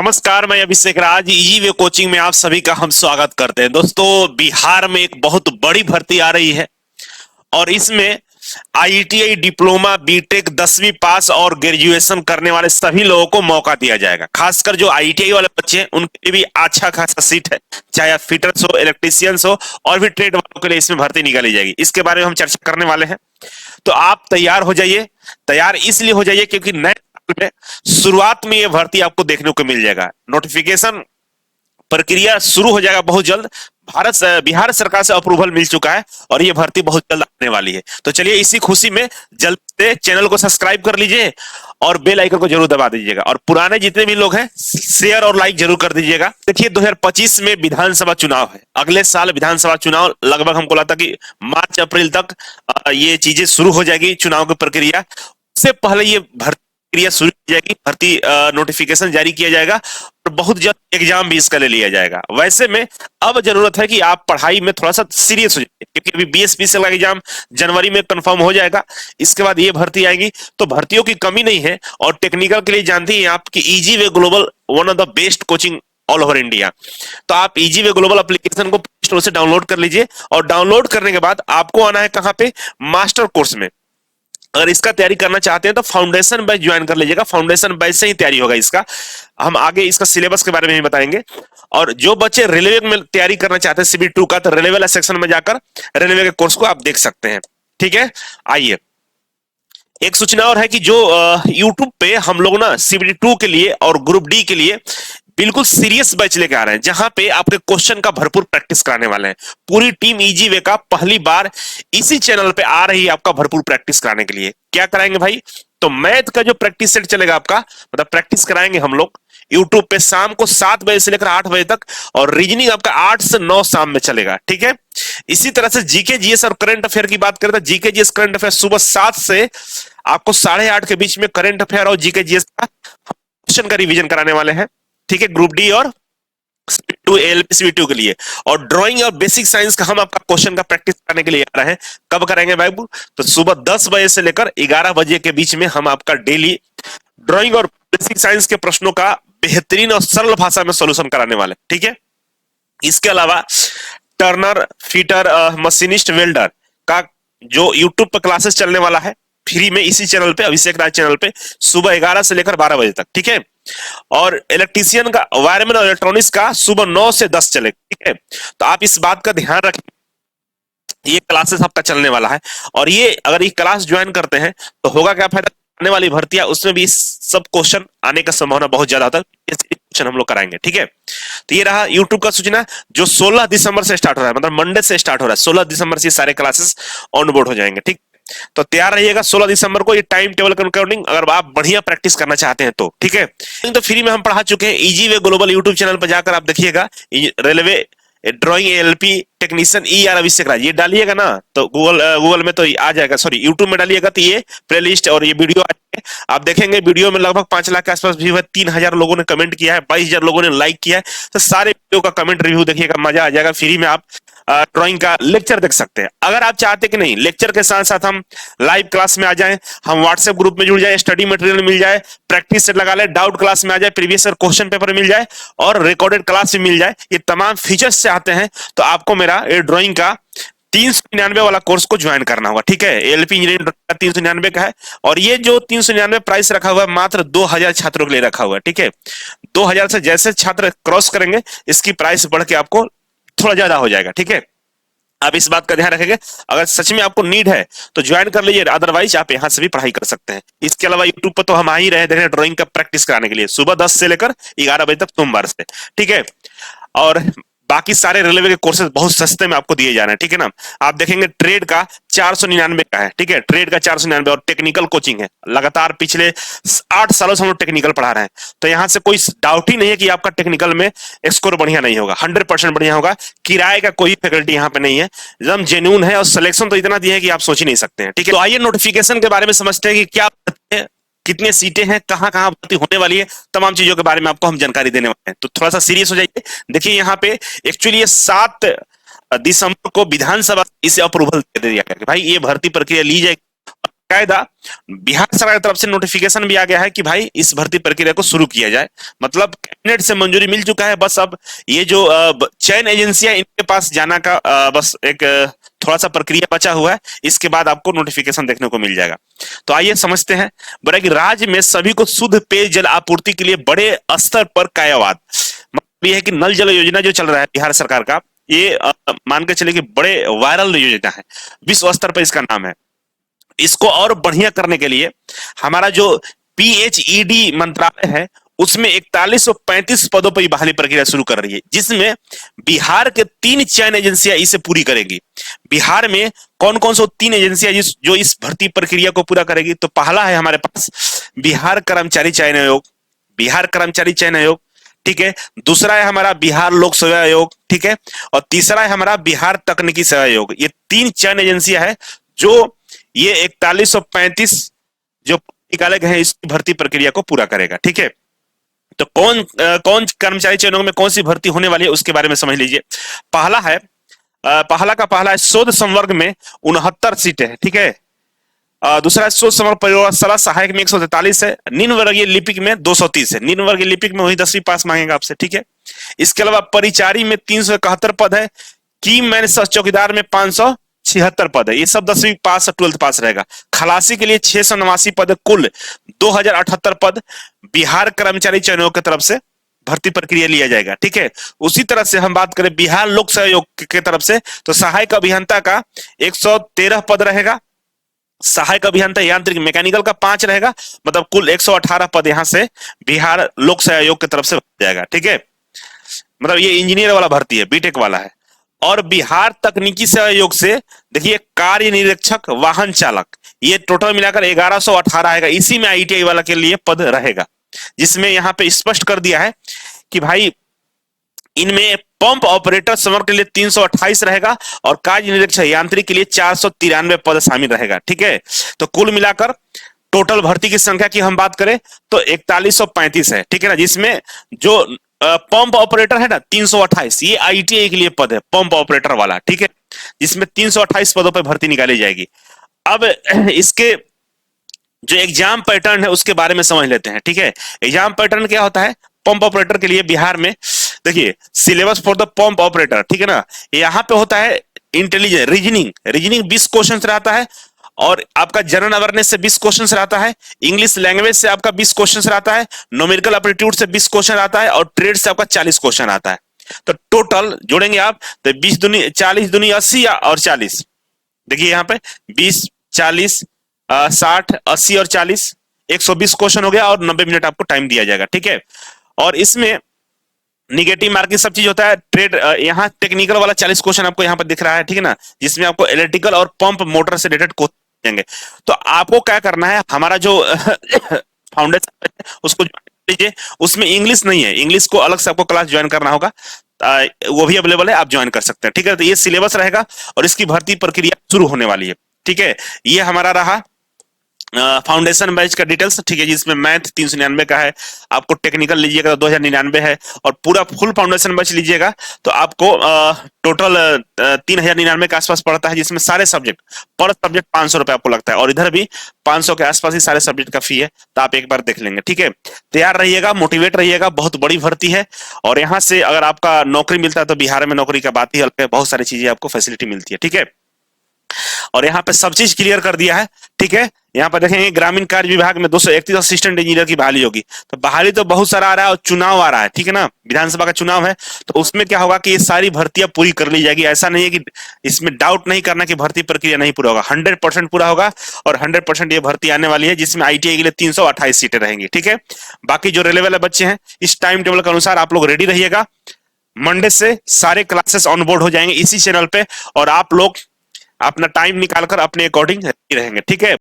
नमस्कार, मैं अभिषेक राज। Easy way coaching में आप सभी का हम स्वागत करते हैं। दोस्तों, बिहार में एक बहुत बड़ी भर्ती आ रही है और इसमें आईटीआई, डिप्लोमा, बीटेक, 10वीं पास और ग्रेजुएशन करने वाले सभी लोगों को मौका दिया जाएगा। खासकर जो आईटीआई वाले बच्चे हैं उनके लिए भी अच्छा खासा सीट है, चाहे आप फिटर्स हो, इलेक्ट्रीशियंस हो और भी ट्रेड वालों के लिए इसमें भर्ती निकाली जाएगी। इसके बारे में हम चर्चा करने वाले हैं, तो आप तैयार हो जाइए। तैयार इसलिए हो जाइए क्योंकि नए साल में शुरुआत में ये भर्ती आपको देखने को मिल जाएगा। नोटिफिकेशन प्रक्रिया शुरू हो जाएगा बहुत जल्द। बिहार सरकार से अप्रूवल मिल चुका है और ये भर्ती बहुत जल्द आने वाली है। तो चलिए, इसी खुशी में जल्द से चैनल को सब्सक्राइब कर लीजिए और बेल आइकन को जरूर दबा दीजिएगा। और पुराने जितने भी लोग हैं शेयर और लाइक जरूर कर दीजिएगा। देखिए, 2025 में विधानसभा चुनाव है। अगले साल विधानसभा चुनाव लगभग हमको लगता है कि मार्च अप्रैल तक ये चीजें शुरू हो जाएगी, चुनाव की प्रक्रिया। उससे पहले ये भर्ती प्रक्रिया शुरू की जाएगी, भर्ती नोटिफिकेशन जारी किया जाएगा और बहुत जल्द एग्जाम भी इसका ले लिया जाएगा। वैसे में अब जरूरत है कि आप पढ़ाई में थोड़ा सा सीरियस हो जाइए, क्योंकि अभी बीएसपी का एग्जाम जनवरी में कंफर्म हो जाएगा। इसके बाद ये भर्ती आएगी, तो भर्तियों की कमी नहीं है। और टेक्निकल के लिए जानती हैं आप कि easy way global one of the best coaching all over India. तो आप इजी वे ग्लोबल एप्लीकेशन को प्ले स्टोर से डाउनलोड कर लीजिए और डाउनलोड करने के बाद आपको आना है कहां पे, मास्टर कोर्स में। अगर इसका तैयारी करना चाहते हैं तो फाउंडेशन बैच ज्वाइन कर लीजिएगा। फाउंडेशन बैच से ही तैयारी होगा इसका। हम आगे इसका सिलेबस के बारे में भी बताएंगे। और जो बच्चे रेलवे में तैयारी करना चाहते हैं सीबी 2 का, तो रेलवे वाला सेक्शन में जाकर रेलवे के कोर्स को आप देख सकते हैं। ठीक है, आइए। एक सूचना और है कि जो यूट्यूब पे हम लोग ना सीबीटी 2 के लिए और ग्रुप डी के लिए बिल्कुल सीरियस बैच लेके आ रहे हैं, जहां पे आपके क्वेश्चन का भरपूर प्रैक्टिस कराने वाले हैं। पूरी टीम इजी वे का पहली बार इसी चैनल पे आ रही है आपका भरपूर प्रैक्टिस कराने के लिए। क्या कराएंगे भाई? तो मैथ का जो प्रैक्टिस सेट चलेगा आपका, मतलब प्रैक्टिस कराएंगे हम लोग यूट्यूब पे शाम को 7 बजे से लेकर 8 बजे तक। और रीजनिंग आपका 8 से 9 शाम में चलेगा। ठीक है, इसी तरह से जीके जीएस और करंट अफेयर की बात करें तो जीके जीएस करंट अफेयर सुबह 7 से आपको 8:30 के बीच में करंट अफेयर और जीके जीएस का क्वेश्चन का रिवीजन कराने वाले हैं। ठीक है, ग्रुप डी और एलपीसीबी2 के लिए। और ड्राइंग और बेसिक साइंस का हम आपका क्वेश्चन का प्रैक्टिस करने के लिए आ रहे हैं। कब करेंगे भाई? तो सुबह 10 बजे से लेकर 11 बजे के बीच में हम आपका डेली ड्राइंग और बेसिक साइंस के प्रश्नों का बेहतरीन और सरल भाषा में सॉल्यूशन कराने वाले। ठीक है, इसके अलावा टर्नर, फीटर, मशीनिस्ट, वेल्डर का जो यूट्यूब पर क्लासेस चलने वाला है फ्री में, इसी चैनल पे, अभिषेक राज चैनल पे, सुबह 11 से लेकर 12 बजे तक। ठीक है, और इलेक्ट्रीशियन का, वायरमैन और इलेक्ट्रॉनिक्स का सुबह 9 से 10 चलेगा। ठीक है, तो आप इस बात का ध्यान रखें, ये क्लासेस आपका चलने वाला है। और ये अगर ये क्लास ज्वाइन करते हैं तो होगा क्या फायदा, आने वाली भर्तियां उसमें भी सब क्वेश्चन आने का संभावना बहुत ज्यादा होता है। क्वेश्चन हम लोग कराएंगे। ठीक है, तो ये रहा यूट्यूब का सूचना, जो 16 दिसंबर से स्टार्ट हो रहा है, मतलब मंडे से स्टार्ट हो रहा है। 16 दिसंबर से सारे क्लासेस ऑन बोर्ड हो जाएंगे। ठीक, तो तैयार रहिएगा 16 दिसंबर को। ये टाइम टेबल के अकॉर्डिंग अगर आप बढ़िया प्रैक्टिस करना चाहते हैं तो। ठीक है, तो फ्री में हम पढ़ा चुके हैं। Easy way global YouTube channel पर जाकर आप देखिएगा, railway drawing, LP technician, R Abhishek Raj, ये डालिएगा ना तो गूगल में तो आ जाएगा, सॉरी यूट्यूब में डालिएगा तो ये प्लेलिस्ट और ये वीडियो आ जाएगा। आप देखेंगे वीडियो में लगभग 5 लाख के आसपास व्यू है, 3000 लोगों ने कमेंट किया है, 22,000 लोगों ने लाइक किया है। तो सारे वीडियो का कमेंट रिव्यू देखिएगा, मजा आ जाएगा। फ्री में आप ड्राइंग का लेक्चर देख सकते हैं। अगर आप चाहते कि नहीं लेक्चर के साथ साथ हम लाइव क्लास में आ जाएं, हम व्हाट्सएप ग्रुप में जुड़ जाए, स्टडी मटेरियल मिल जाए, प्रैक्टिस सेट लगा ले, डाउट क्लास में आ जाए, प्रीवियस ईयर क्वेश्चन पेपर मिल जाए और रिकॉर्डेड क्लास भी मिल जाए, ये तमाम फीचर्स चाहते हैं तो आपको मेरा ये ड्राइंग का 399 वाला कोर्स को ज्वाइन करना होगा। ठीक है, एलपी इंजीनियरिंग 399 का है और ये जो 399 प्राइस रखा हुआ है मात्र 2000 छात्रों के लिए रखा हुआ है। ठीक है, 2000 से जैसे छात्र क्रॉस करेंगे इसकी प्राइस बढ़ के आपको थोड़ा ज्यादा हो जाएगा। ठीक है, आप इस बात का ध्यान रखेंगे। अगर सच में आपको नीड है तो ज्वाइन कर लीजिए, अदरवाइज आप यहां से भी पढ़ाई कर सकते हैं। इसके अलावा यूट्यूब पर तो हम आ ही रहे देख रहे ड्राइंग का प्रैक्टिस कराने के लिए, सुबह 10 से लेकर 11 बजे तक सोमवार से। ठीक है, और बाकी सारे रेलवे के कोर्सेज बहुत सस्ते में आपको दिए जा रहे हैं। ठीक है ना, आप देखेंगे ट्रेड का 499 का है। ठीक है, ट्रेड का 499 और टेक्निकल कोचिंग है। लगातार पिछले 8 सालों से हम लोग टेक्निकल पढ़ा रहे हैं, तो यहां से कोई डाउट ही नहीं है कि आपका टेक्निकल में स्कोर बढ़िया नहीं होगा। 100% बढ़िया होगा। किराए का कोई फैकल्टी यहाँ पे नहीं है, एकदम जेन्युइन है और सिलेक्शन तो इतना दिया है कि आप सोच ही नहीं सकते हैं। ठीक है, तो आइए नोटिफिकेशन के बारे में समझते हैं कि क्या, कितने सीटें हैं, कहां कहां भर्ती होने वाली है, तमाम चीजों के बारे में आपको हम जानकारी देने वाले हैं। तो थोड़ा सा सीरियस हो जाइए। देखिए यहाँ पे एक्चुअली ये 7 दिसंबर को विधानसभा इसे अप्रूवल दे दिया गया कि भाई ये भर्ती प्रक्रिया ली जाएगी, कायदा बिहार सरकार की तरफ से नोटिफिकेशन भी आ गया है कि भाई इस भर्ती प्रक्रिया को शुरू किया जाए। मतलब कैबिनेट से मंजूरी मिल चुका है, बस अब ये जो चयन एजेंसियां इनके पास जाना का बस एक थोड़ा सा प्रक्रिया बचा हुआ है। इसके बाद आपको नोटिफिकेशन देखने को मिल जाएगा। तो आइए समझते हैं। बोला कि राज्य में सभी को शुद्ध पेयजल आपूर्ति के लिए बड़े स्तर पर कायावाद, मतलब ये है कि नल जल योजना जो चल रहा है बिहार सरकार का, ये मान के चले कि बड़े वायरल योजना है, विश्व स्तर पर इसका नाम है। इसको और बढ़िया करने के लिए हमारा जो पीएचईडी मंत्रालय है उसमें 4135 पदों पर बहाली प्रक्रिया शुरू कर रही है, जिसमें बिहार के 3 चयन एजेंसियां इसे पूरी करेंगी। बिहार में कौन कौन सा 3 एजेंसियां जो इस भर्ती प्रक्रिया को पूरा करेगी? तो पहला है हमारे पास बिहार कर्मचारी चयन आयोग, बिहार कर्मचारी चयन आयोग, ठीक है। दूसरा है हमारा बिहार लोक सेवा आयोग, ठीक है। और तीसरा है हमारा बिहार तकनीकी सेवा आयोग। ये 3 चयन एजेंसियां हैं जो ये 4135 जो निकाले गए हैं इस भर्ती प्रक्रिया को पूरा करेगा, ठीक है। तो कौन कर्मचारी चयनों में कौन सी भर्ती होने वाली है उसके बारे में समझ लीजिए। पहला का पहला है शोध संवर्ग में 69 सीटें है, ठीक है। दूसरा शोध संवर्ग प्रयोगशाला सहायक में 143 है। निम्न वर्गीय लिपिक में 230 है। निम्न वर्गीय लिपिक में वही 10वीं पास मांगेगा आपसे, ठीक है। इसके अलावा परिचारी में 371 पद है। की मैन सह चौकीदार में 576 पद है। ये सब 10वीं पास और 12th पास रहेगा। खलासी के लिए 689 पद, कुल 2078 पद बिहार कर्मचारी चयन आयोग की तरफ से भर्ती प्रक्रिया लिया जाएगा, ठीक है। उसी तरह से हम बात करें बिहार लोक सेवा आयोग की तरफ से, तो सहायक अभियंता का 113 पद रहेगा। सहायक अभियंता यांत्रिक मैकेनिकल का 5 रहेगा। मतलब कुल 118 पद यहां से बिहार लोक सेवा आयोग की तरफ से जाएगा, ठीक है। मतलब ये इंजीनियर वाला भर्ती है, बीटेक वाला है। और बिहार तकनीकी सेवा आयोग से देखिए कार्य निरीक्षक वाहन चालक, ये टोटल मिलाकर 1118 आएगा। इसी में आईटीआई वाला के लिए पद रहेगा, जिसमें यहां पे स्पष्ट कर दिया है कि भाई इनमें पंप ऑपरेटर समग्र के लिए 328 रहेगा और कार्य निरीक्षक यांत्रिक के लिए 493 पद शामिल रहेगा, ठीक है। तो कुल मिलाकर टोटल भर्ती की संख्या की हम बात करें तो 4135 है, ठीक है ना। जिसमें जो पंप ऑपरेटर है ना 328, ये आईटीआई के लिए पद है, पंप ऑपरेटर वाला, ठीक है। जिसमें 328 पदों पर भर्ती निकाली जाएगी। अब इसके जो एग्जाम पैटर्न है उसके बारे में समझ लेते हैं, ठीक है। एग्जाम पैटर्न क्या होता है पंप ऑपरेटर के लिए बिहार में? देखिए syllabus for the pump operator, ठीक है ना। यहां पे होता है इंटेलिजेंस, रीजनिंग 20 क्वेश्चन रहता है। और आपका जनरल अवेयरनेस से 20 क्वेश्चन रहता है। इंग्लिश लैंग्वेज से आपका 20 क्वेश्चन रहता है। न्यूमेरिकल एप्टीट्यूड से 20 क्वेश्चन आता है। और ट्रेड से आपका 40 क्वेश्चन आता है। तो टोटल जोड़ेंगे आप तो 20 दूनी 40 दूनी 80 और 40। देखिए यहाँ पे 20 40 60 80 और 40 120 क्वेश्चन हो गया और 90 मिनट आपको टाइम दिया जाएगा, ठीक है। और इसमें निगेटिव मार्किंग सब चीज होता है। ट्रेड यहाँ टेक्निकल वाला 40 क्वेश्चन आपको यहाँ पर दिख रहा है, ठीक है ना। जिसमें आपको इलेक्ट्रिकल और पंप मोटर से रिलेटेड क्वेश्चन देंगे। तो आपको क्या करना है, हमारा जो फाउंडेशन उसको लीजिए। उसमें इंग्लिश नहीं है, इंग्लिश को अलग से आपको क्लास ज्वाइन करना होगा। वो भी अवेलेबल है, आप ज्वाइन कर सकते हैं, ठीक है। तो ये सिलेबस रहेगा और इसकी भर्ती प्रक्रिया शुरू होने वाली है, ठीक है। ये हमारा रहा फाउंडेशन बैच का डिटेल्स, ठीक है। जिसमें मैथ 399 का है, आपको टेक्निकल लीजिएगा तो 2099 है। और पूरा फुल फाउंडेशन बैच लीजिएगा तो आपको टोटल 3099 के आसपास पड़ता है। जिसमें सारे सब्जेक्ट पर सब्जेक्ट 500 रुपए आपको लगता है। और इधर भी 500 के आसपास ही सारे सब्जेक्ट का फी है। तो आप एक बार देख लेंगे, ठीक है। तैयार रहिएगा, मोटिवेट रहिएगा, बहुत बड़ी भर्ती है। और यहाँ से अगर आपका नौकरी मिलता है तो बिहार में नौकरी का बात ही अलग है, बहुत सारी चीजें आपको फैसिलिटी मिलती है, ठीक है। और यहाँ पे सब चीज क्लियर कर दिया है, ठीक है। यहाँ पर देखेंगे ग्रामीण कार्य विभाग में 231 असिस्टेंट इंजीनियर की बहाली होगी। तो बहाली तो बहुत सारा आ रहा है और चुनाव आ रहा है, ठीक है ना। विधानसभा का चुनाव है तो उसमें क्या होगा कि ये सारी भर्तियां पूरी कर ली जाएगी। ऐसा नहीं है कि इसमें डाउट नहीं करना कि भर्ती प्रक्रिया नहीं पूरा होगा, 100% पूरा होगा। और 100% ये भर्ती आने वाली है, जिसमें आईटीआई के लिए 328 सीटें रहेंगी, ठीक है। बाकी जो रेलवे वाले बच्चे हैं इस टाइम टेबल के अनुसार आप लोग रेडी रहिएगा। मंडे से सारे क्लासेस ऑनबोर्ड हो जाएंगे इसी चैनल पे। और आप लोग अपना टाइम निकालकर अपने अकॉर्डिंग रहेंगे, ठीक है।